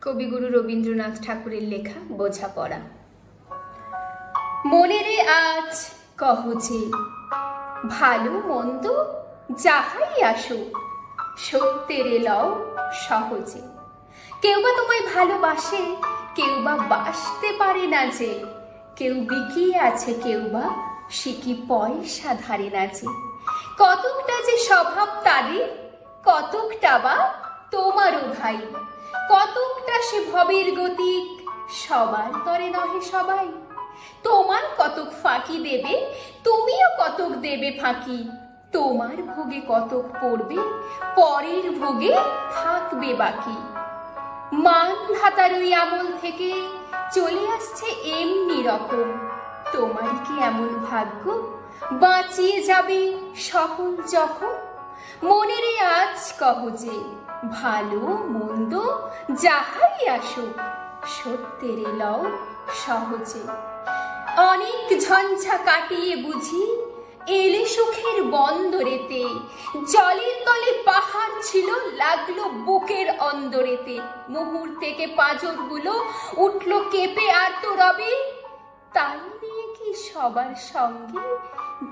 কবিগুরু রবীন্দ্রনাথ ঠাকুরের লেখা বোঝাপড়া। মনে রে আজ কহ যে ভালো মন্দ যাহাই আসুক সত্যের লও সহজে। কেউ বা তোমায় ভালোবাসে, কেউ বা বাসতে পারে না যে, কেউ বিকিয়ে আছে, কেউ বা সিকি পয়সা ধারে না যে। কতকটা যে স্বভাব তাদের, কতকটা বা তোমারও ভাই, কতকটা সে ভবের গতিক সবার তরে নহে সবাই। তোমার কতক ফাঁকি দেবে, তুমিও কতক দেবে ফাঁকি। তোমার ভোগে কতক পড়বে, পরের ভোগে থাকবে বাকি। মান ভাতার ওই আমল থেকে চলে আসছে এমনি রকম। তোমার কি এমন ভাগ্য বাঁচিয়ে যাবে সকল যখন? মনে রে আজ কহ যে ভালো মন্দ যাহাই আসুক সত্যের লও সহজে। অনেক ঝঞ্ঝা কাটিয়ে বুঝি এলে সুখের বন্দরেতে। জলের তলে পাহাড় ছিল, লাগলো বুকের অন্দরেতে। মুহূর্তে পাঁজরগুলো উঠলো কেঁপে আর্তরবে। তাই নিয়ে কি সবার সঙ্গে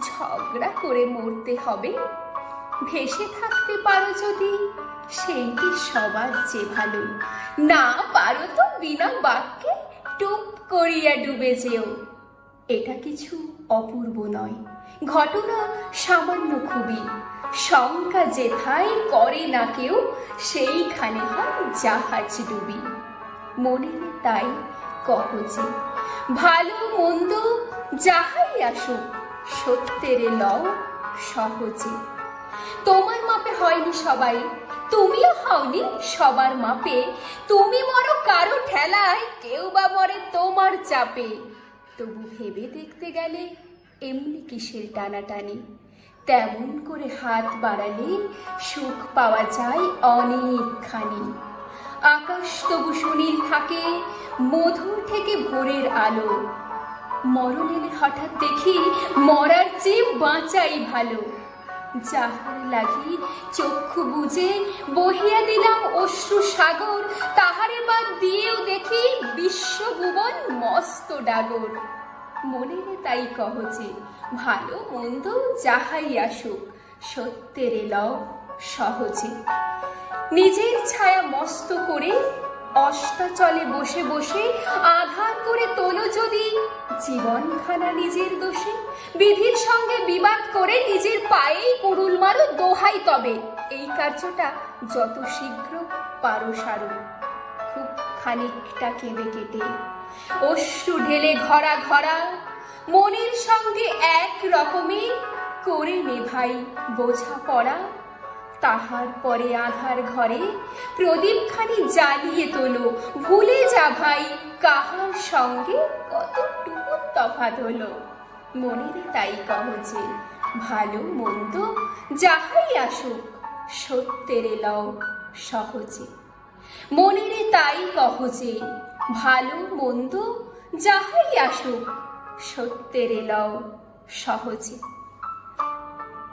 ঝগড়া করে মরতে হবে? ভেসে থাকতে পারো যদি সেইটি সবার চেয়ে ভালো। না পারো তো বিনা বাক্যে টুপ করিয়া ডুবে যেও। এটা কিছু অপূর্ব নয়, ঘটনা সামান্য খুবই। শঙ্কা যেথায় করে না কেউ, সেইখানে হয় জাহাজ ডুবি। মনে তাই কহ যে ভালো মন্দ যাহাই আসুক সত্যের লও সহজে। তোমার মাপে হয়নি সবাই, তুমিও হওনি সবার মাপে। তুমি মরো কারো ঠেলায়, কেউ বা মরে তোমার চাপে। তবু ভেবে দেখতে গেলে এমনি কিসের টানাটানি? তেমন করে হাত বাড়ালে সুখ পাওয়া যায় অনেকখানি। আকাশ তবু সুনীল থাকে, মধুর থেকে ভোরের আলো। মরণ এলে হঠাৎ দেখি মরার চেয়ে বাঁচাই ভালো। যাহার লাগি চক্ষু বুঝে বহিয়া দিলাম অশ্রু সাগর, তাহারে বাদ দিয়েও দেখি বিশ্বভুবন মস্ত ডাগর। মনে তাই কহ যে ভালো মন্দ যাহাই আসুক সত্যের লও সহজে। নিজের ছায়া মস্ত করে অস্তাচলে বসে বসে আধার করে তোলো যদি জীবনখানা নিজের দোষে। বিধির সঙ্গে বিবাদ করে নিজের পায়েই কুড়ুল মারো, দোহাই তবে এই কার্যটা যত শীঘ্র পারো সারো। খুব খানিকটা কেঁদে কেটে অশ্রু ঢেলে ঘরা ঘরা মনের সঙ্গে এক রকমে করে নে ভাই বোঝাপড়া। তাহার পরে আধার ঘরে প্রদীপখানি জ্বালিয়ে তোলো। ভুলে যা ভাই কাহার সঙ্গে কতটুকু তফাৎ হলো। মনে তাই কহ যে ভালো মন্দ যাহাই আসুক সত্যের লও সহজে। মনে তাই কহ যে ভালো মন্দ যাহাই আসুক সত্যের লও সহজে।